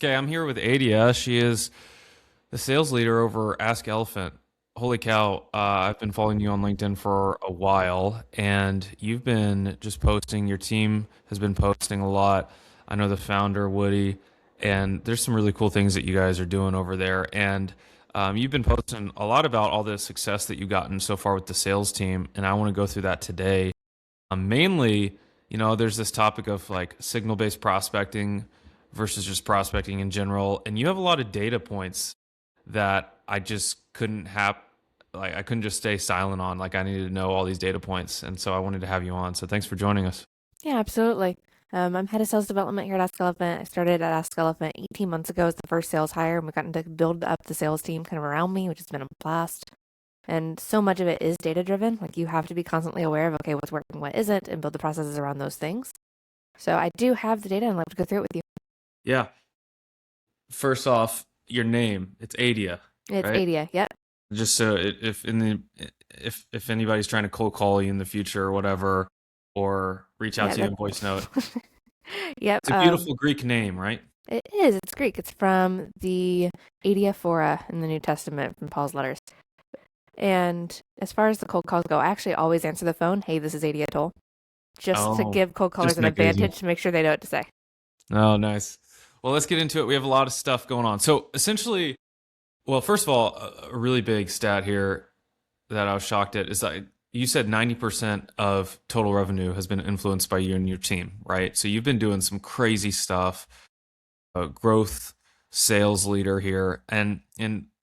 Okay, I'm here with Adia. She is the sales leader over AskElephant. Holy cow, I've been following you on LinkedIn for a while, and you've been just posting. Your team has been posting a lot. I know the founder, Woody, and there's some really cool things that you guys are doing over there. And you've been posting a lot about all the success that you've gotten so far with the sales team, and I want to go through that today. Mainly, there's this topic of like signal-based prospecting versus just prospecting in general, and you have a lot of data points that I just couldn't have. Like I couldn't just stay silent on. Like I needed to know all these data points, and so I wanted to have you on. So thanks for joining us. Yeah, absolutely. I'm head of sales development here at AskElephant. I started at AskElephant 18 months ago as the first sales hire, and we've gotten to build up the sales team kind of around me, which has been a blast. And so much of it is data driven. Like you have to be constantly aware of, okay, what's working, what isn't, and build the processes around those things. So I do have the data and I'd love to go through it with you. Yeah. First off, your name, it's Adia, It's right? Adia. Yep. Just so if in the if anybody's trying to cold call you in the future or whatever, or reach out Yeah, to you that in voice note, yep. it's a beautiful Greek name, right? It is. It's Greek. It's from the Adiaphora in the New Testament from Paul's letters. And as far as the cold calls go, I actually always answer the phone. Hey, this is Adia Toll, just to Oh, give cold callers just to an make it easy. advantage to make sure they know what to say. Oh, nice. Well, let's get into it. We have a lot of stuff going on. So essentially, well, first of all, a really big stat here that I was shocked at is that you said 90% of total revenue has been influenced by you and your team, right? So you've been doing some crazy stuff, growth sales leader here. And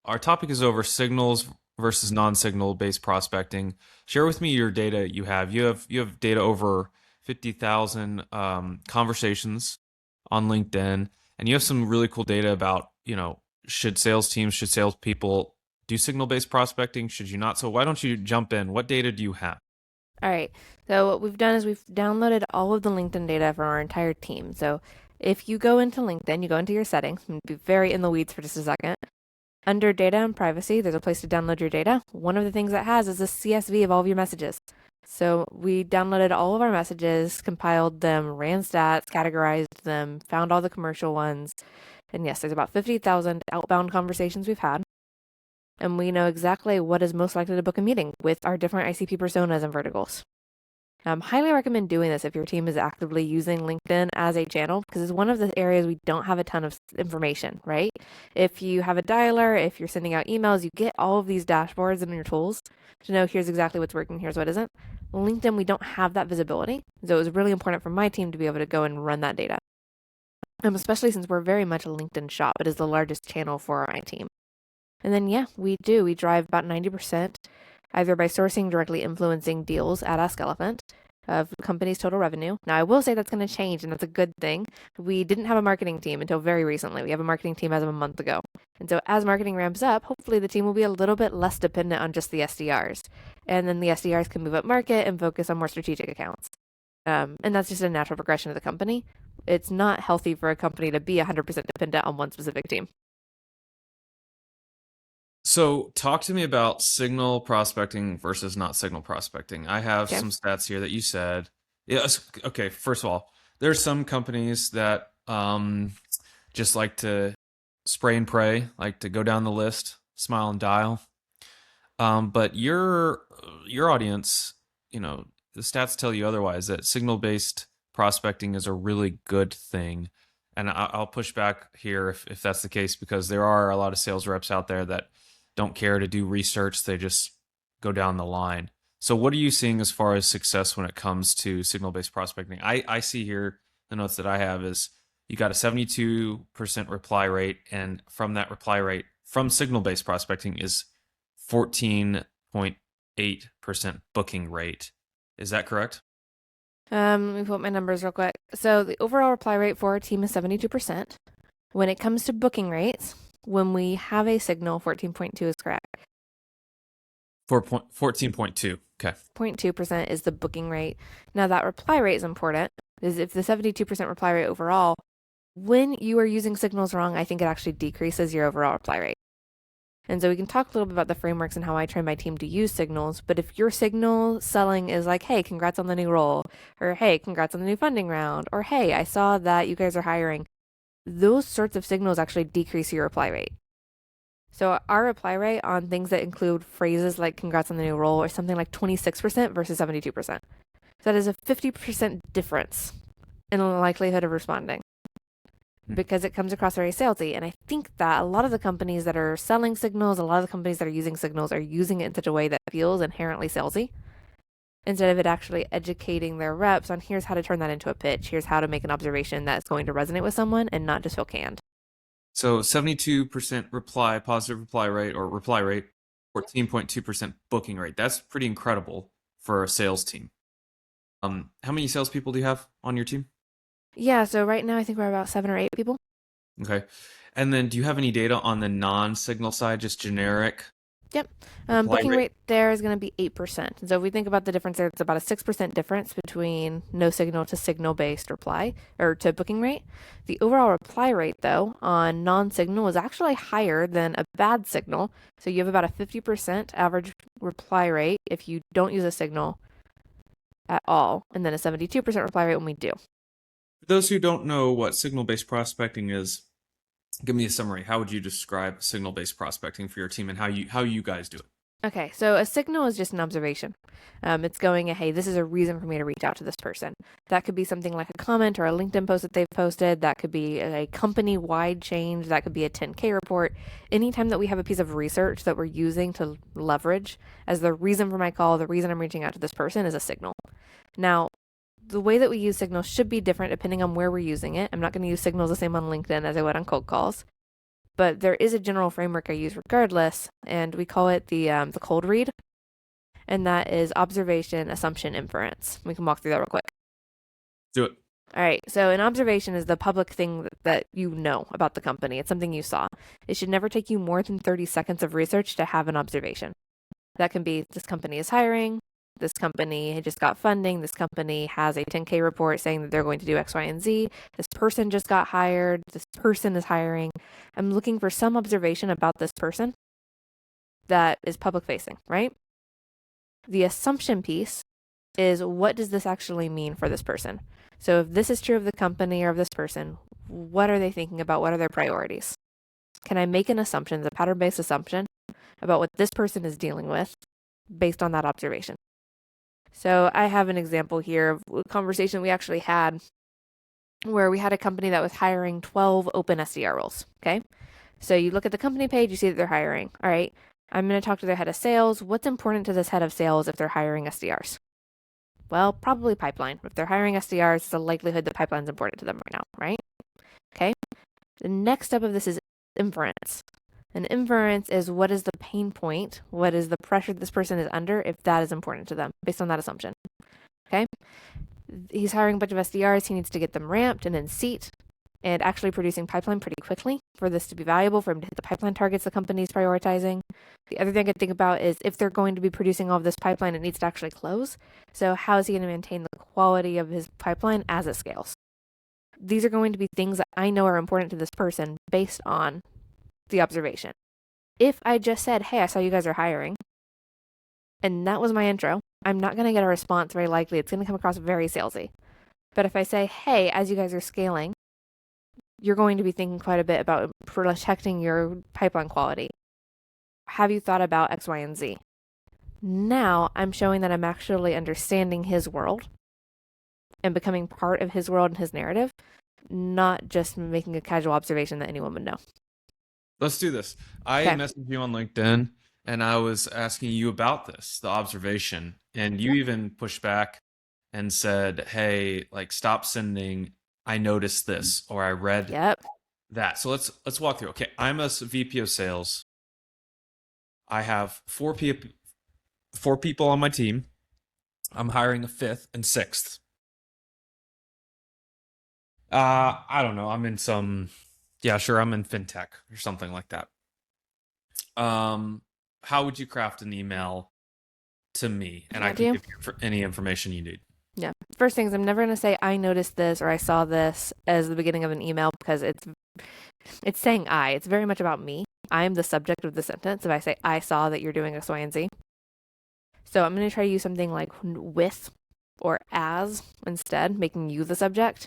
our topic is over signals versus non-signal based prospecting. Share with me your data you have. You have data over 50,000 conversations on LinkedIn, and you have some really cool data about, should sales teams, should salespeople do signal based prospecting? Should you not? So why don't you jump in? What data do you have? All right. So what we've done is we've downloaded all of the LinkedIn data from our entire team. So if you go into LinkedIn, you go into your settings, and be very in the weeds for just a second. Under data and privacy, there's a place to download your data. One of the things that has is a CSV of all of your messages. So we downloaded all of our messages, compiled them, ran stats, categorized them, found all the commercial ones. And yes, there's about 50,000 outbound conversations we've had. And we know exactly what is most likely to book a meeting with our different ICP personas and verticals. Highly recommend doing this if your team is actively using LinkedIn as a channel, because it's one of the areas we don't have a ton of information, right? If you have a dialer, if you're sending out emails, you get all of these dashboards in your tools to know here's exactly what's working, here's what isn't. LinkedIn, we don't have that visibility. So it was really important for my team to be able to go and run that data. Especially since we're very much a LinkedIn shop. It is the largest channel for my team. And then, yeah, we do. We drive about 90% either by sourcing directly influencing deals at AskElephant of the company's total revenue. Now, I will say that's going to change, and that's a good thing. We didn't have a marketing team until very recently. We have a marketing team as of a month ago. And so as marketing ramps up, hopefully the team will be a little bit less dependent on just the SDRs. And then the SDRs can move up market and focus on more strategic accounts. And that's just a natural progression of the company. It's not healthy for a company to be 100% dependent on one specific team. So talk to me about signal prospecting versus not signal prospecting. I have Okay. some stats here that you said. Yes. Okay. First of all, there's some companies that just like to spray and pray, like to go down the list, smile and dial. But your audience, the stats tell you otherwise, that signal based prospecting is a really good thing. And I'll push back here if that's the case, because there are a lot of sales reps out there that don't care to do research. They just go down the line. So what are you seeing as far as success when it comes to signal based prospecting? I see here the notes that I have is you got a 72% reply rate. And from that reply rate from signal based prospecting is 14.8% booking rate. Is that correct? Let me put my numbers real quick. So the overall reply rate for our team is 72%. When it comes to booking rates, when we have a signal, 14.2 is correct. 14.2. Okay. 0.2% is the booking rate. Now that reply rate is important, is if the 72% reply rate overall, when you are using signals wrong, I think it actually decreases your overall reply rate. And so we can talk a little bit about the frameworks and how I train my team to use signals. But if your signal selling is like, hey, congrats on the new role, or hey, congrats on the new funding round, or hey, I saw that you guys are hiring, those sorts of signals actually decrease your reply rate. So our reply rate on things that include phrases like congrats on the new role is something like 26% versus 72%. So that is a 50% difference in the likelihood of responding because it comes across very salesy. And I think that a lot of the companies that are selling signals, a lot of the companies that are using signals are using it in such a way that feels inherently salesy instead of it actually educating their reps on here's how to turn that into a pitch, here's how to make an observation that's going to resonate with someone and not just feel canned. So 72% positive reply rate, 14.2% booking rate. That's pretty incredible for a sales team. How many salespeople do you have on your team? Yeah, so right now I think we're about 7 or 8 people. Okay. And then do you have any data on the non-signal side, just generic Yep. reply Booking rate? rate there is going to be 8%. So if we think about the difference there, it's about a 6% difference between no signal to signal based reply or to booking rate. The overall reply rate, though, on non signal is actually higher than a bad signal. So you have about a 50% average reply rate if you don't use a signal at all, and then a 72% reply rate when we do. For those who don't know what signal-based prospecting is, give me a summary. How would you describe signal-based prospecting for your team and how you guys do it? Okay, so a signal is just an observation. It's going, hey, this is a reason for me to reach out to this person. That could be something like a comment or a LinkedIn post that they've posted. That could be a company-wide change. That could be a 10K report. Anytime that we have a piece of research that we're using to leverage as the reason for my call, the reason I'm reaching out to this person is a signal. Now, the way that we use signals should be different depending on where we're using it. I'm not going to use signals the same on LinkedIn as I would on cold calls. But there is a general framework I use regardless, and we call it the cold read, and that is observation, assumption, inference. We can walk through that real quick. Do it. All right, so an observation is the public thing that you know about the company. It's something you saw. It should never take you more than 30 seconds of research to have an observation. That can be this company is hiring, this company just got funding, this company has a 10K report saying that they're going to do X, Y, and Z, this person just got hired, this person is hiring. I'm looking for some observation about this person that is public facing, right? The assumption piece is what does this actually mean for this person? So if this is true of the company or of this person, what are they thinking about? What are their priorities? Can I make an assumption, a pattern-based assumption about what this person is dealing with based on that observation? So I have an example here of a conversation we actually had where we had a company that was hiring 12 open SDR roles. Okay. So you look at the company page, you see that they're hiring. All right. I'm going to talk to their head of sales. What's important to this head of sales if they're hiring SDRs? Well, probably pipeline. If they're hiring SDRs, it's a likelihood that pipeline's important to them right now, right? Okay. The next step of this is inference. An inference is what is the pain point? What is the pressure this person is under if that is important to them based on that assumption? Okay. He's hiring a bunch of SDRs. He needs to get them ramped and in seat and actually producing pipeline pretty quickly for this to be valuable, for him to hit the pipeline targets the company's prioritizing. The other thing I think about is if they're going to be producing all of this pipeline, it needs to actually close. So how is he going to maintain the quality of his pipeline as it scales? These are going to be things that I know are important to this person based on the observation. If I just said, hey, I saw you guys are hiring, and that was my intro, I'm not going to get a response very likely. It's going to come across very salesy. But if I say, hey, as you guys are scaling, you're going to be thinking quite a bit about protecting your pipeline quality. Have you thought about X, Y, and Z? Now I'm showing that I'm actually understanding his world and becoming part of his world and his narrative, not just making a casual observation that anyone would know. Let's do this. I messaged you on LinkedIn and I was asking you about this, the observation, and you even pushed back and said, "Hey, like stop sending I noticed this or I read that." So let's walk through. Okay, I'm a VP of sales. I have four people on my team. I'm hiring a fifth and sixth. I don't know. I'm in some, yeah, sure. I'm in fintech or something like that. How would you craft an email to me, and I can give you any information you need? Yeah. First things, I'm never going to say I noticed this or I saw this as the beginning of an email because it's saying I. It's very much about me. I am the subject of the sentence. If I say I saw that you're doing X, Y, and Z. So I'm going to try to use something like with or as instead, making you the subject.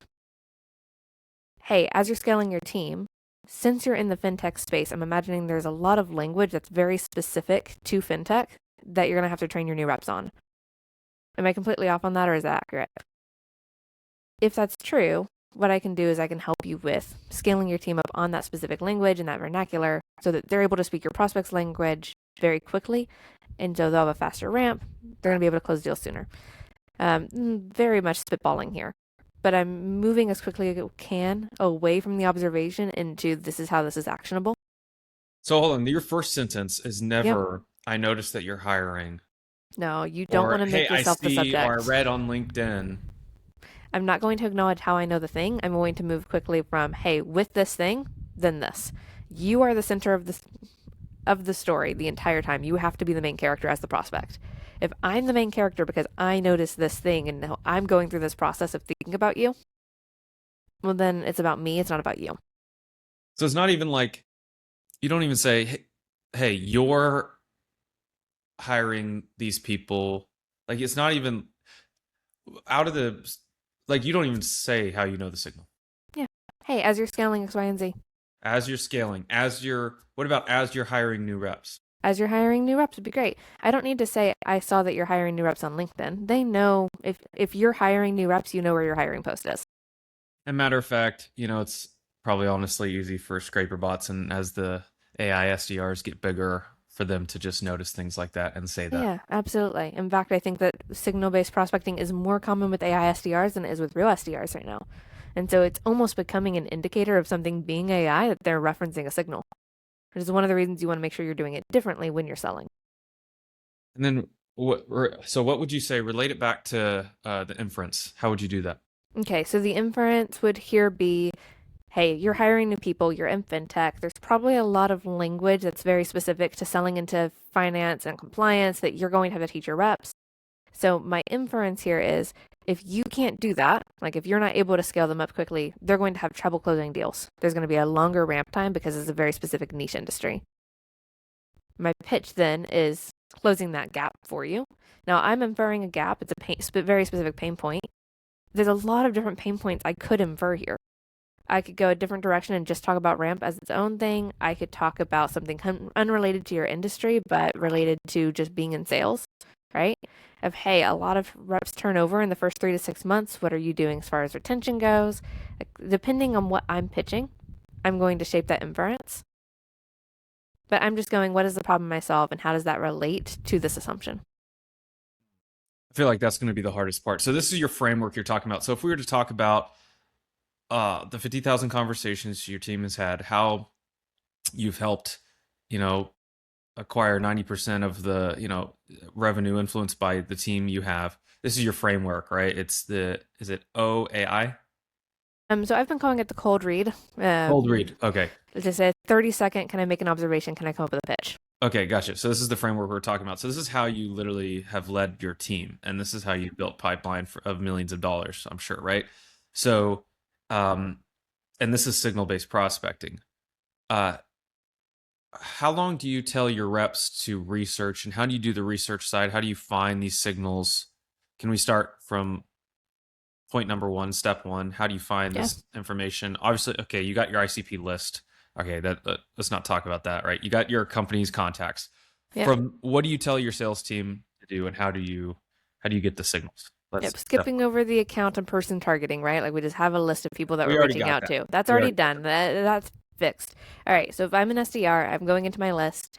hey, as you're scaling your team, since you're in the fintech space, I'm imagining there's a lot of language that's very specific to fintech that you're going to have to train your new reps on. Am I completely off on that, or is that accurate? If that's true, what I can do is I can help you with scaling your team up on that specific language and that vernacular so that they're able to speak your prospect's language very quickly. And so they'll have a faster ramp. They're going to be able to close deals sooner. Very much spitballing here. But I'm moving as quickly as I can away from the observation into this is how this is actionable. So hold on, your first sentence is Yep. never, I noticed that you're hiring. No, you don't want Or, to hey, make I yourself the see, or I subject. read on LinkedIn. I'm not going to acknowledge how I know the thing. I'm going to move quickly from, hey, with this thing, then this. You are the center of the story the entire time. You have to be the main character as the prospect. If I'm the main character because I noticed this thing and I'm going through this process of thinking about you, well, then it's about me. It's not about you. So it's not even like, you don't even say, hey, you're hiring these people. Like, it's not even out of the, like, you don't even say how you know the signal. Yeah. Hey, as you're scaling X, Y, and Z, As you're scaling, what about as you're hiring new reps? as you're hiring new reps would be great. I don't need to say I saw that you're hiring new reps on LinkedIn. They know if you're hiring new reps, you know where your hiring post is. And matter of fact, it's probably honestly easy for scraper bots and as the AI SDRs get bigger for them to just notice things like that and say that. Yeah, absolutely. In fact, I think that signal-based prospecting is more common with AI SDRs than it is with real SDRs right now. And so it's almost becoming an indicator of something being AI that they're referencing a signal, which is one of the reasons you want to make sure you're doing it differently when you're selling. And then what would you say? Relate it back to the inference. How would you do that? Okay, so the inference would here be, hey, you're hiring new people, you're in fintech. There's probably a lot of language that's very specific to selling into finance and compliance that you're going to have to teach your reps. So my inference here is if you can't do that, like if you're not able to scale them up quickly, they're going to have trouble closing deals. There's going to be a longer ramp time because it's a very specific niche industry. My pitch then is closing that gap for you. Now I'm inferring a gap. It's a very specific pain point. There's a lot of different pain points I could infer here. I could go a different direction and just talk about ramp as its own thing. I could talk about something unrelated to your industry, but related to just being in sales, right? Of, hey, a lot of reps turn over in the first 3 to 6 months. What are you doing as far as retention goes? Like, depending on what I'm pitching, I'm going to shape that inference. But I'm just going, what is the problem I solve and how does that relate to this assumption? I feel like that's going to be the hardest part. So this is your framework you're talking about. So if we were to talk about the 50,000 conversations your team has had, how you've helped, acquire 90% of the, revenue influenced by the team you have. This is your framework, right? Is it OAI? So I've been calling it the cold read. Cold read. Okay. It's just a 30-second, can I make an observation? Can I come up with a pitch? Okay, gotcha. So this is the framework we're talking about. So this is how you literally have led your team, and this is how you built pipeline of millions of dollars, I'm sure, right? So, and this is signal-based prospecting. How long do you tell your reps to research, and how do you do the research side? How do you find these signals? Can we start from point number one, step one? How do you find Yeah. this information? Obviously, okay, you got your ICP list. Okay, let's not talk about that, right? You got your company's contacts. Yep. From what do you tell your sales team to do, and how do you get the signals? Yep. Skipping over the account and person targeting, right? Like we just have a list of people that We we're already reaching got out that. to. That's We already already got done. That's fixed. All right. So if I'm an SDR, I'm going into my list.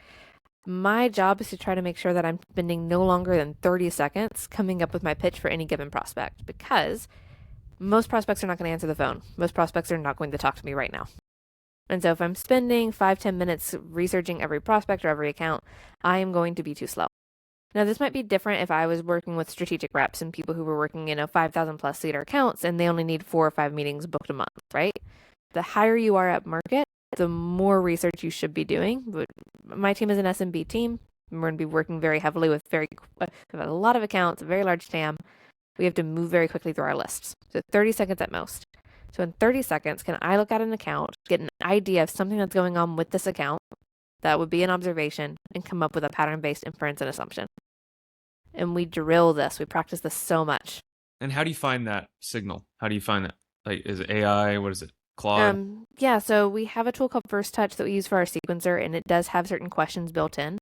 My job is to try to make sure that I'm spending no longer than 30 seconds coming up with my pitch for any given prospect because most prospects are not going to answer the phone. Most prospects are not going to talk to me right now. And so if I'm spending 5-10 minutes researching every prospect or every account, I am going to be too slow. Now, this might be different if I was working with strategic reps and people who were working in 5,000 plus seater accounts and they only need 4 or 5 meetings booked a month, right? The higher you are at market, the more research you should be doing. But my team is an SMB team. We're going to be working very heavily with a lot of accounts, a very large TAM. We have to move very quickly through our lists. So 30 seconds at most. So in 30 seconds, can I look at an account, get an idea of something that's going on with this account? That would be an observation and come up with a pattern-based inference and assumption. And we drill this. We practice this so much. And how do you find that signal? How do you find that? Like, is it AI? What is it? Claude? Yeah, so we have a tool called First Touch that we use for our sequencer, and it does have certain questions built in,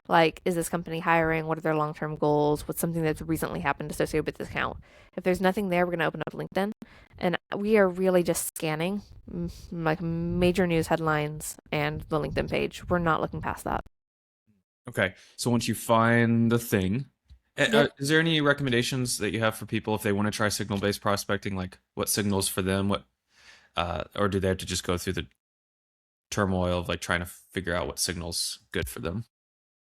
like is this company hiring? What are their long-term goals? What's something that's recently happened associated with this account? If there's nothing there, we're going to open up LinkedIn, and we are really just scanning like major news headlines and the LinkedIn page. We're not looking past that. Okay. So once you find the thing, Yep. is there any recommendations that you have for people if they want to try signal-based prospecting? Like what signals for them? Or do they have to just go through the turmoil of like trying to figure out what signals good for them?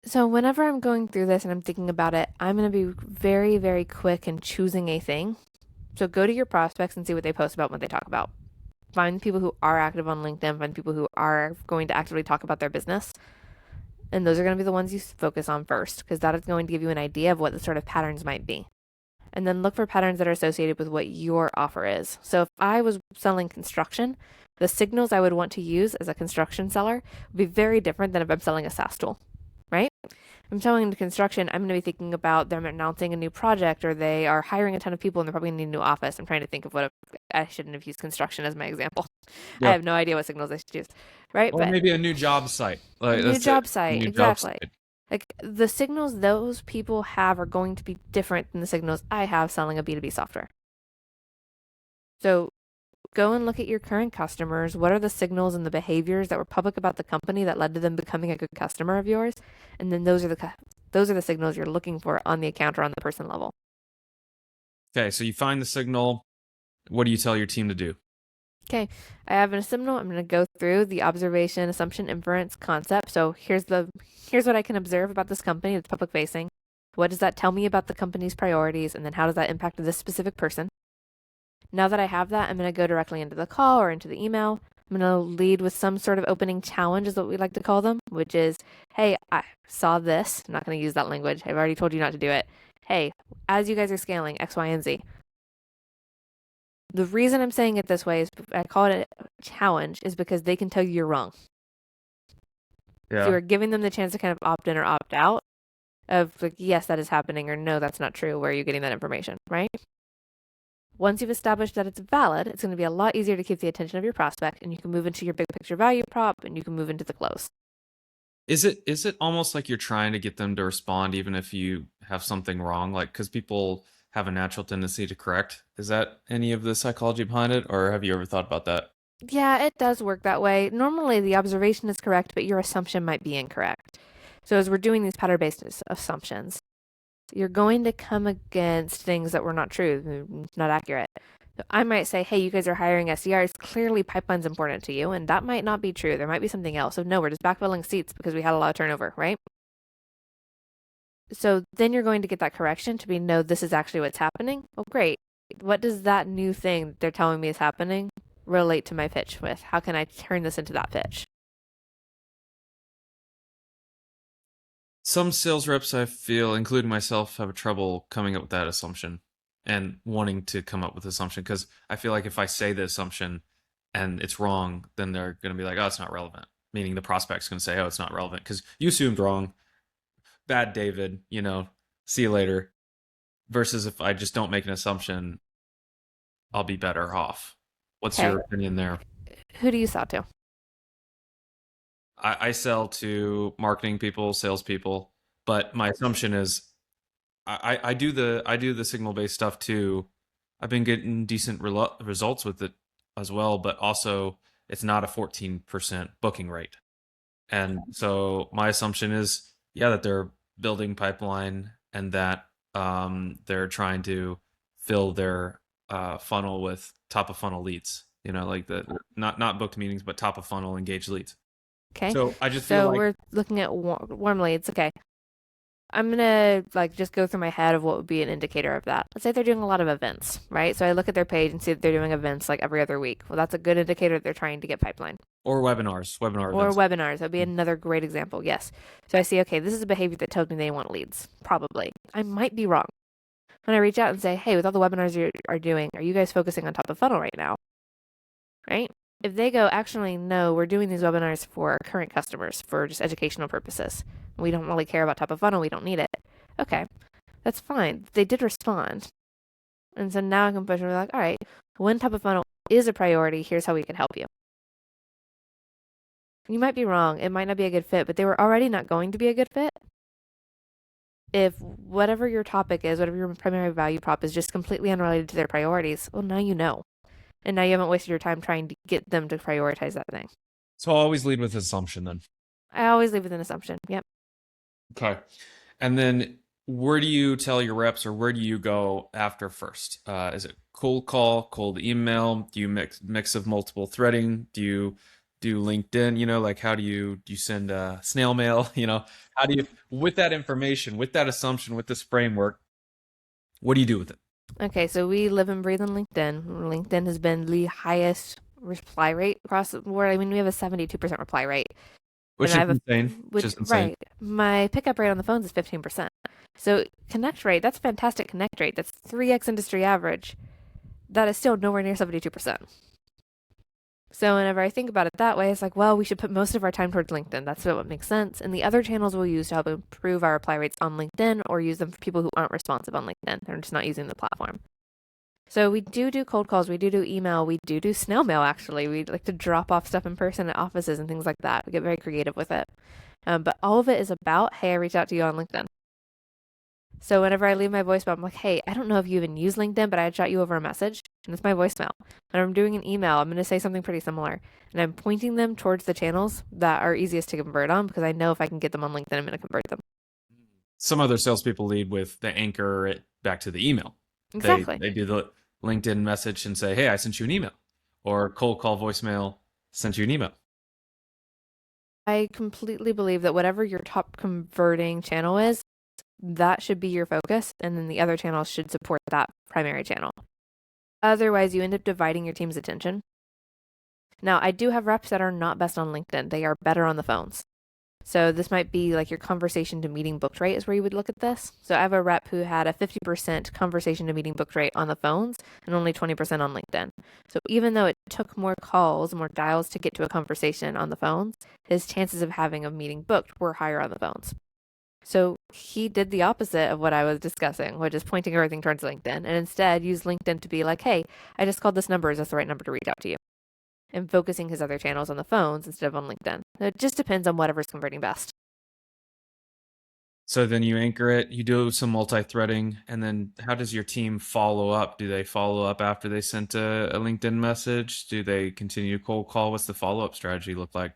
So whenever I'm going through this and I'm thinking about it, I'm going to be very, very quick in choosing a thing. So go to your prospects and see what they post about, what they talk about. Find people who are active on LinkedIn, find people who are going to actively talk about their business. And those are going to be the ones you focus on first, because that is going to give you an idea of what the sort of patterns might be. And then look for patterns that are associated with what your offer is. So if I was selling construction, the signals I would want to use as a construction seller would be very different than if I'm selling a SaaS tool, right? If I'm selling into construction, I'm going to be thinking about them announcing a new project or they are hiring a ton of people and they're probably going to need a new office. I'm trying to think of I shouldn't have used construction as my example. I Yeah. have no idea what signals I should use, right? Or But maybe a new job site. a Like new that's it. job A site, new job exactly. site. Like the signals those people have are going to be different than the signals I have selling a B2B software. So go and look at your current customers. What are the signals and the behaviors that were public about the company that led to them becoming a good customer of yours? And then those are the signals you're looking for on the account or on the person level. Okay, so you find the signal. What do you tell your team to do? Okay, I have a signal. I'm going to go through the observation, assumption, inference concept. So here's what I can observe about this company that's public facing. What does that tell me about the company's priorities? And then how does that impact this specific person? Now that I have that, I'm going to go directly into the call or into the email. I'm going to lead with some sort of opening challenge, is what we like to call them, which is, hey, I saw this. I'm not going to use that language. I've already told you not to do it. Hey, as you guys are scaling X, Y, and Z. The reason I'm saying it this way is I call it a challenge is because they can tell you you're wrong. So Yeah. you're giving them the chance to kind of opt in or opt out of like, yes, that is happening, or no, that's not true. Where are you getting that information, right? Once you've established that it's valid, it's going to be a lot easier to keep the attention of your prospect, and you can move into your big picture value prop, and you can move into the close. Is it almost like you're trying to get them to respond even if you have something wrong? Like, because people have a natural tendency to correct. Is that any of the psychology behind it, or have you ever thought about that? Yeah, it does work that way. Normally, the observation is correct, but your assumption might be incorrect. So, as we're doing these pattern based assumptions, you're going to come against things that were not true, not accurate. So I might say, hey, you guys are hiring SDRs. Clearly, pipeline's important to you, and that might not be true. There might be something else. So, no, we're just backfilling seats because we had a lot of turnover, right? So then you're going to get that correction to be, no, this is actually what's happening. Oh, great. What does that new thing they're telling me is happening relate to my pitch with? How can I turn this into that pitch? Some sales reps, I feel, including myself, have trouble coming up with that assumption and wanting to come up with assumption because I feel like if I say the assumption and it's wrong, then they're going to be like, oh, it's not relevant. Meaning the prospect's going to say, oh, it's not relevant because you assumed wrong. Bad David, see you later. Versus if I just don't make an assumption, I'll be better off. What's Okay. your opinion there? Who do you sell to? I sell to marketing people, salespeople, but my assumption is I do the signal based stuff too. I've been getting decent results with it as well, but also it's not a 14% booking rate. And so my assumption is, yeah, that they're building pipeline and that they're trying to fill their funnel with top of funnel leads. Like the not booked meetings, but top of funnel engaged leads. Okay. So I just feel So like, we're looking at warm leads. Okay. I'm gonna like just go through my head of what would be an indicator of that. Let's say they're doing a lot of events, right? So I look at their page and see that they're doing events like every other week. Well, that's a good indicator that they're trying to get pipeline. or webinar Or events. webinars. That'd be another great example. Yes. So I see, okay, this is a behavior that tells me they want leads. Probably. I might be wrong. When I reach out and say, hey, with all the webinars you are doing, are you guys focusing on top of funnel right now? Right? If they go, actually, no, we're doing these webinars for our current customers for just educational purposes. We don't really care about top of funnel. We don't need it. Okay, that's fine. They did respond. And so now I can push and be like, all right, when top of funnel is a priority. Here's how we can help you. You might be wrong. It might not be a good fit, but they were already not going to be a good fit. If whatever your topic is, whatever your primary value prop is, just completely unrelated to their priorities, well, now you know. And now you haven't wasted your time trying to get them to prioritize that thing. So I'll always lead with assumption then. I always leave with an assumption. Yep. Okay. And then where do you tell your reps, or where do you go after first? Is it cold call, cold email? Do you mix of multiple threading? Do you do LinkedIn? Like how do you send snail mail? How do you, with that information, with that assumption, with this framework, what do you do with it? Okay, so we live and breathe on LinkedIn. LinkedIn has been the highest reply rate across the board. I mean, we have a 72% reply rate. Which And I is have insane. Which is insane. right. My pickup rate on the phones is 15%. So connect rate, that's fantastic connect rate. That's 3x industry average. That is still nowhere near 72%. So whenever I think about it that way, it's like, well, we should put most of our time towards LinkedIn. That's what makes sense. And the other channels we'll use to help improve our reply rates on LinkedIn, or use them for people who aren't responsive on LinkedIn. They're just not using the platform. So we do cold calls, we do email, we do snail mail, actually. We like to drop off stuff in person at offices and things like that. We get very creative with it. But all of it is about, hey, I reached out to you on LinkedIn. So whenever I leave my voicemail, I'm like, hey, I don't know if you even use LinkedIn, but I shot you over a message, and it's my voicemail. When I'm doing an email, I'm going to say something pretty similar, and I'm pointing them towards the channels that are easiest to convert on, because I know if I can get them on LinkedIn, I'm going to convert them. Some other salespeople lead with the anchor it back to the email. Exactly. They do the LinkedIn message and say, hey, I sent you an email. Or cold call voicemail, sent you an email. I completely believe that whatever your top converting channel is, that should be your focus, and then the other channels should support that primary channel. Otherwise, you end up dividing your team's attention. Now, I do have reps that are not best on LinkedIn. They are better on the phones. So this might be like your conversation to meeting booked rate is where you would look at this. So I have a rep who had a 50% conversation to meeting booked rate on the phones and only 20% on LinkedIn. So even though it took more calls, more dials to get to a conversation on the phones, his chances of having a meeting booked were higher on the phones. So he did the opposite of what I was discussing, which is pointing everything towards LinkedIn, and instead used LinkedIn to be like, hey, I just called this number. Is this the right number to reach out to you? And focusing his other channels on the phones instead of on LinkedIn. It just depends on whatever's converting best. So then you anchor it, you do some multi-threading, and then how does your team follow up? Do they follow up after they sent a LinkedIn message? Do they continue to cold call? What's the follow-up strategy look like?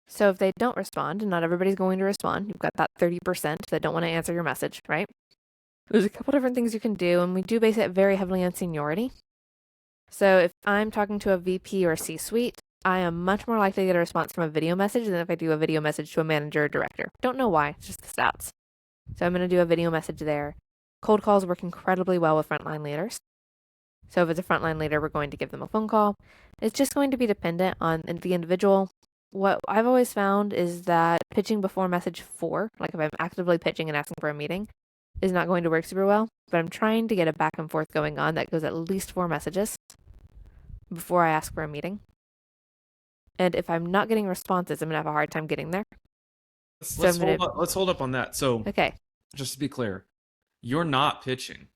So if they don't respond, and not everybody's going to respond, you've got that 30% that don't want to answer your message, right? There's a couple different things you can do, and we do base it very heavily on seniority. So if I'm talking to a VP or a C-suite, I am much more likely to get a response from a video message than if I do a video message to a manager or director. Don't know why, it's just the stats. So I'm going to do a video message there. Cold calls work incredibly well with frontline leaders. So if it's a frontline leader, we're going to give them a phone call. It's just going to be dependent on the individual. What I've always found is that pitching before message 4, like if I'm actively pitching and asking for a meeting, is not going to work super well. But I'm trying to get a back and forth going on that goes at least 4 messages before I ask for a meeting. And if I'm not getting responses, I'm going to have a hard time getting there. Let's hold up on that. So Okay. just to be clear, you're not pitching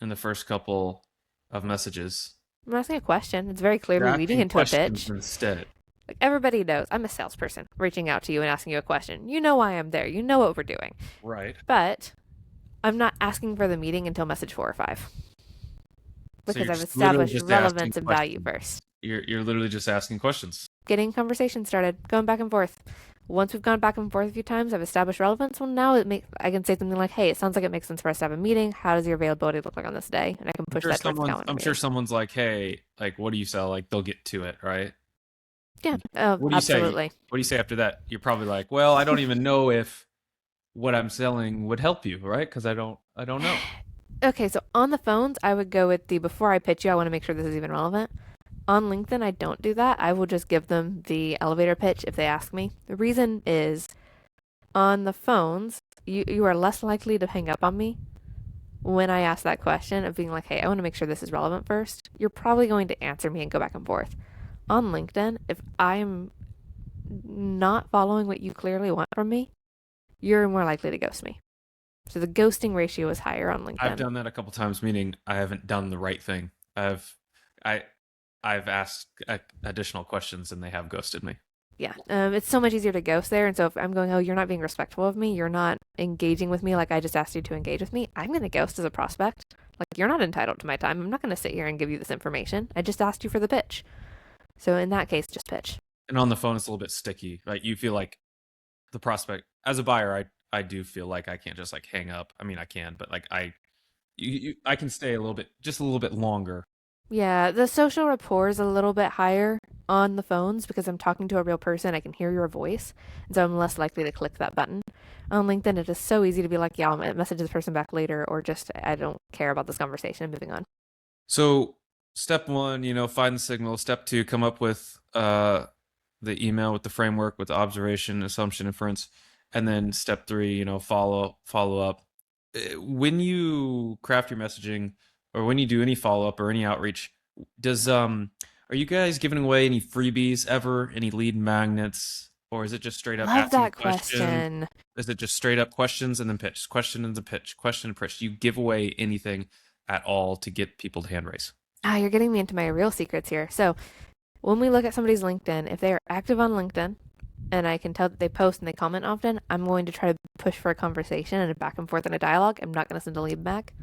in the first couple of messages. I'm asking a question. It's very clearly You're leading asking into a questions pitch. instead. Like everybody knows, I'm a salesperson reaching out to you and asking you a question. You know why I'm there. You know what we're doing. Right. But I'm not asking for the meeting until message 4 or 5. So Because you're I've just literally established just relevance asking and value questions. first. You're literally just asking questions. Getting conversation started, going back and forth. Once we've gone back and forth a few times, I've established relevance. Well, now I can say something like, hey, it sounds like it makes sense for us to have a meeting. How does your availability look like on this day? And I can push that towards the calendar I'm sure meeting. someone's like, hey, like, what do you sell? Like, they'll get to it, right? Yeah, What do you say? absolutely. What do you say after that? You're probably like, well, I don't even know if what I'm selling would help you, right? Because I don't know. Okay, so on the phones, I would go with the before I pitch you, I want to make sure this is even relevant. On LinkedIn, I don't do that. I will just give them the elevator pitch if they ask me. The reason is on the phones, you are less likely to hang up on me when I ask that question of being like, hey, I want to make sure this is relevant first. You're probably going to answer me and go back and forth. On LinkedIn, if I'm not following what you clearly want from me, you're more likely to ghost me. So the ghosting ratio is higher on LinkedIn. I've done that a couple times, meaning I haven't done the right thing. I I've asked additional questions and they have ghosted me. Yeah, it's so much easier to ghost there. And so if I'm going, oh, you're not being respectful of me, you're not engaging with me like I just asked you to engage with me, I'm going to ghost as a prospect. Like, you're not entitled to my time. I'm not going to sit here and give you this information. I just asked you for the pitch. So in that case, just pitch. And on the phone, it's a little bit sticky. Right? You feel like the prospect as a buyer. I do feel like I can't just like hang up. I mean, I can, but like I can stay a little bit, just a little bit longer. Yeah, the social rapport is a little bit higher on the phones because I'm talking to a real person. I can hear your voice. And so I'm less likely to click that button. On LinkedIn, it is so easy to be like, yeah, I'll message this person back later, or just, I don't care about this conversation. I'm moving on. So step one, find the signal. Step two, come up with the email with the framework with the observation, assumption, inference, and then step three, follow up. When you craft your messaging, or when you do any follow up or any outreach, does are you guys giving away any freebies ever? Any lead magnets, or is it just straight up Love asking that questions? question. Is it just straight up questions and then pitch, question and then pitch, question and pitch? Do you give away anything at all to get people to hand raise? Ah, you're getting me into my real secrets here. So when we look at somebody's LinkedIn, if they are active on LinkedIn and I can tell that they post and they comment often, I'm going to try to push for a conversation and a back and forth and a dialogue. I'm not going to send a lead back.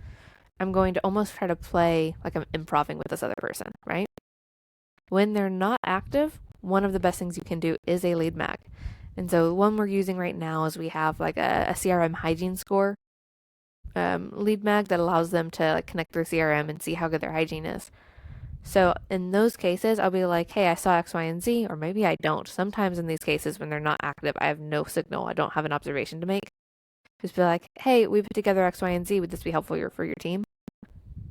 I'm going to almost try to play like I'm improving with this other person, right? When they're not active, one of the best things you can do is a lead mag. And so the one we're using right now is we have like a CRM hygiene score lead mag that allows them to like connect their CRM and see how good their hygiene is. So in those cases, I'll be like, hey, I saw X, Y, and Z, or maybe I don't. Sometimes in these cases, when they're not active, I have no signal. I don't have an observation to make. Just be like, hey, we put together X, Y, and Z. Would this be helpful for your team?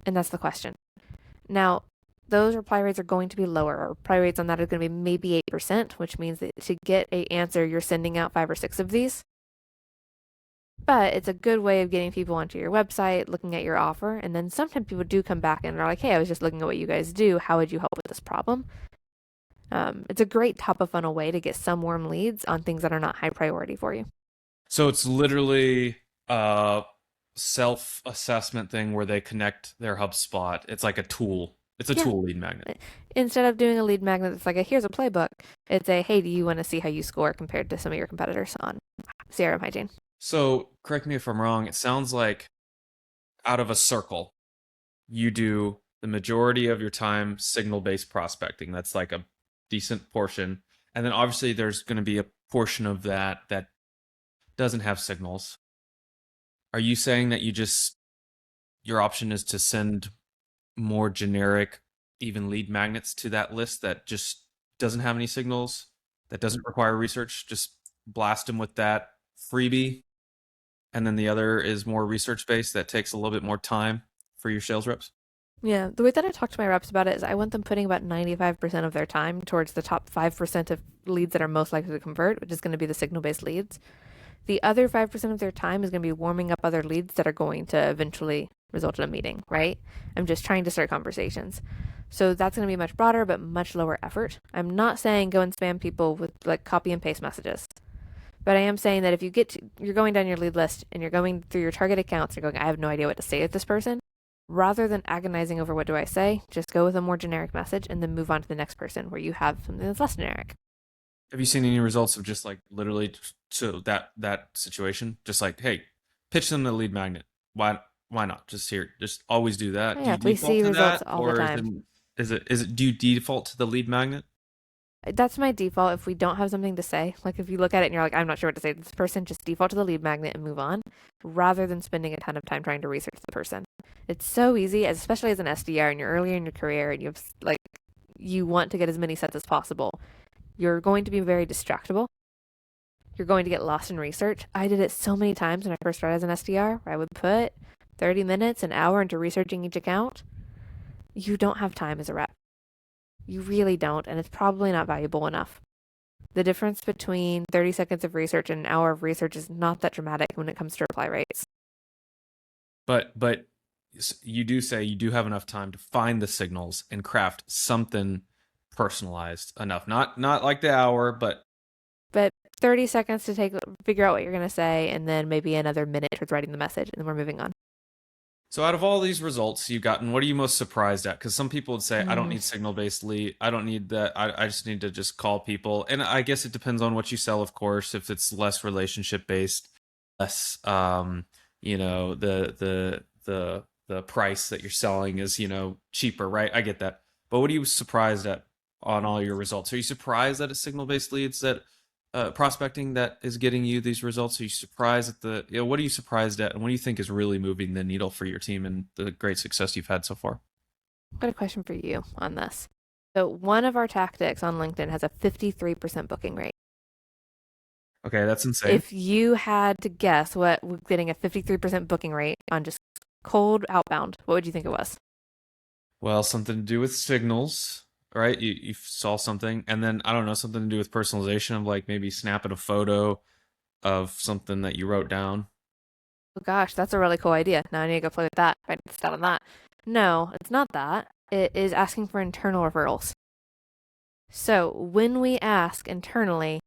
And that's the question. Now, those reply rates are going to be lower. Our reply rates on that are going to be maybe 8%, which means that to get a answer, you're sending out 5 or 6 of these. But it's a good way of getting people onto your website, looking at your offer, and then sometimes people do come back and are like, hey, I was just looking at what you guys do. How would you help with this problem? It's a great top of funnel way to get some warm leads on things that are not high priority for you. So it's literally a self assessment thing where they connect their HubSpot. It's like a tool. It's a Yeah. tool lead magnet. Instead of doing a lead magnet that's like, here's a playbook, it's a, hey, do you want to see how you score compared to some of your competitors on CRM hygiene? So correct me if I'm wrong. It sounds like out of a circle, you do the majority of your time signal based prospecting. That's like a decent portion. And then obviously there's going to be a portion of that that doesn't have signals. Are you saying that your option is to send more generic, even lead magnets to that list that just doesn't have any signals, that doesn't require research? Just blast them with that freebie. And then the other is more research based that takes a little bit more time for your sales reps. Yeah, the way that I talk to my reps about it is I want them putting about 95% of their time towards the top 5% of leads that are most likely to convert, which is going to be the signal based leads. The other 5% of their time is going to be warming up other leads that are going to eventually result in a meeting, right? I'm just trying to start conversations. So that's going to be much broader, but much lower effort. I'm not saying go and spam people with like copy and paste messages. But I am saying that if you're going down your lead list and you're going through your target accounts, you're going, I have no idea what to say to this person. Rather than agonizing over what do I say, just go with a more generic message and then move on to the next person where you have something that's less generic. Have you seen any results of just like literally to that situation? Just like, hey, pitch them the lead magnet. Why not? Just here, just always do that. Oh, Do yeah, you we default see to results that, all the or time. is it do you default to the lead magnet? That's my default if we don't have something to say. Like if you look at it and you're like, I'm not sure what to say to this person, just default to the lead magnet and move on rather than spending a ton of time trying to research the person. It's so easy, especially as an SDR and you're earlier in your career and you want to get as many sets as possible. You're going to be very distractible. You're going to get lost in research. I did it so many times when I first started as an SDR where I would put 30 minutes, an hour into researching each account. You don't have time as a rep. You really don't, and it's probably not valuable enough. The difference between 30 seconds of research and an hour of research is not that dramatic when it comes to reply rates. But you do say you do have enough time to find the signals and craft something personalized enough. Not like the hour, but But 30 seconds to figure out what you're going to say, and then maybe another minute towards writing the message, and then we're moving on. So out of all these results you've gotten, what are you most surprised at? Because some people would say, I don't Mm, need signal-based lead. I don't need that. I just need to just call people. And I guess it depends on what you sell, of course. If it's less relationship-based, less, the price that you're selling is, cheaper, right? I get that. But what are you surprised at on all your results? Are you surprised that it's signal-based leads that prospecting that is getting you these results? Are you surprised at what are you surprised at, and what do you think is really moving the needle for your team and the great success you've had so far? I've got a question for you on this. So one of our tactics on LinkedIn has a 53% booking rate. Okay, that's insane. If you had to guess what getting a 53% booking rate on just cold outbound, what would you think it was? Well, something to do with signals, right? You saw something, and then I don't know, something to do with personalization of like maybe snapping a photo of something that you wrote down. Oh gosh, that's a really cool idea. Now I need to go play with that. I need to start on that. No, it's not that. It is asking for internal referrals. So when we ask internally,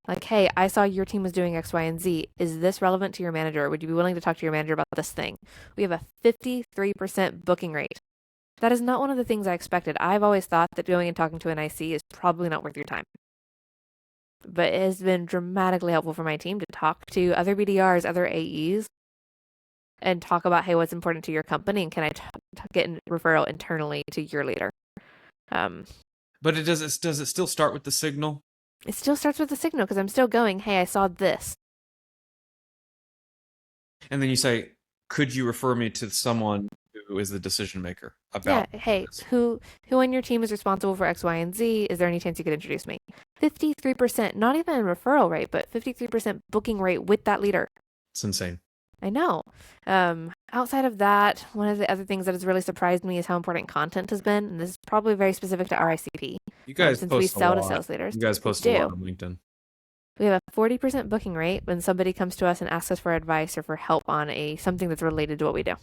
like, hey, I saw your team was doing X, Y, and Z. Is this relevant to your manager? Would you be willing to talk to your manager about this thing? We have a 53% booking rate. That is not one of the things I expected. I've always thought that going and talking to an IC is probably not worth your time. But it has been dramatically helpful for my team to talk to other BDRs, other AEs, and talk about, hey, what's important to your company, and can I get a referral internally to your leader? Um, But does it still start with the signal? it still starts with the signal because I'm still going, hey, I saw this. And then you say, could you refer me to someone who is the decision maker Yeah, about hey, this? who on your team is responsible for X, Y, and Z? Is there any chance you could introduce me? 53%, not even referral rate, but 53% booking rate with that leader. It's insane. I know. Outside of that, one of the other things that has really surprised me is how important content has been. And this is probably very specific to RICP, You guys since we post a sell to lot. sales leaders. You guys We post a lot do. on LinkedIn. We have a 40% booking rate when somebody comes to us and asks us for advice or for help on something that's related to what we do,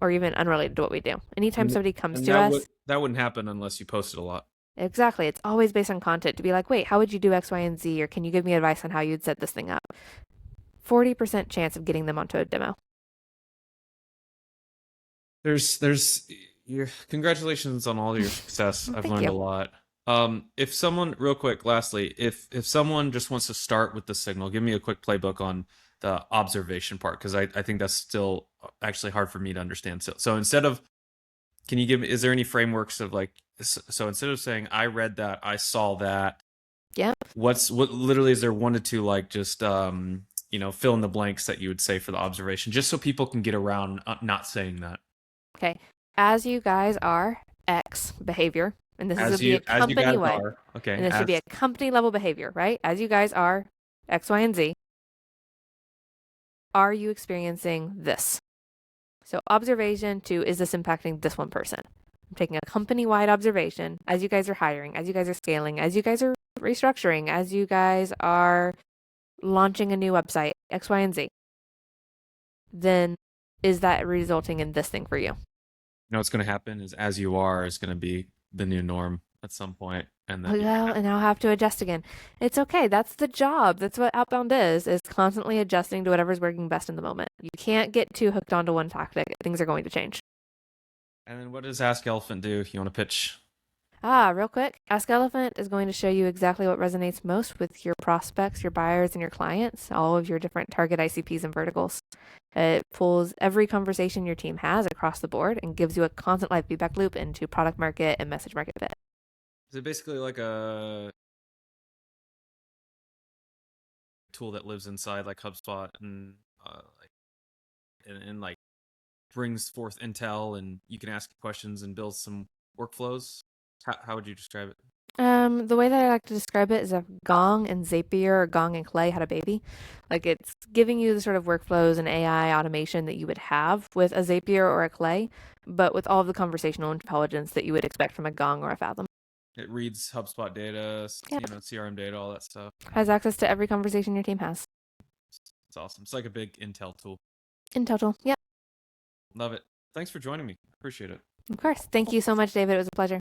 or even unrelated to what we do. Anytime And somebody comes and to us, that wouldn't happen unless you posted a lot. exactly, it's always based on content to be like, wait, how would you do X, Y, and Z? Or can you give me advice on how you'd set this thing up? 40% chance of getting them onto a demo. There's your congratulations on all your success. Well, I've thank learned a you. lot. If someone real quick, lastly, if someone just wants to start with the signal, give me a quick playbook on the observation part because I think that's still actually hard for me to understand. So instead of can you give me is there any frameworks of like so instead of saying I read that, I saw that, Yeah. what literally is there one to two like just fill in the blanks that you would say for the observation just so people can get around not saying that Okay. As you guys are X behavior, and this is going to be a as you guys company wide, are okay and this should be as a company level behavior, right? As you guys are X, Y, and Z, are you experiencing this? So observation to is this impacting this one person? I'm taking a company wide observation as you guys are hiring, as you guys are scaling, as you guys are restructuring, as you guys are launching a new website, X, Y, and Z. Then is that resulting in this thing for you? what's going to happen is as you are is going to be the new norm at some point and that you're Well, and I'll have to adjust again. It's okay. That's the job. That's what outbound is constantly adjusting to whatever's working best in the moment. You can't get too hooked onto one tactic. Things are going to change. and then what does Ask Elephant do? You want to pitch? Real quick, AskElephant is going to show you exactly what resonates most with your prospects, your buyers, and your clients, all of your different target ICPs and verticals. It pulls every conversation your team has across the board and gives you a constant live feedback loop into product market and message market fit. Is it basically like a tool that lives inside like HubSpot and like brings forth intel and you can ask questions and build some workflows? How would you describe it? The way that I like to describe it is if Gong and Zapier or Gong and Clay had a baby. Like it's giving you the sort of workflows and AI automation that you would have with a Zapier or a Clay, but with all of the conversational intelligence that you would expect from a Gong or a Fathom. It reads HubSpot data, Yep. CRM data, all that stuff. Has access to every conversation your team has. It's awesome. It's like a big intel tool. In total. Yep. Love it. Thanks for joining me. Appreciate it. Of course. Thank you so much, David. It was a pleasure.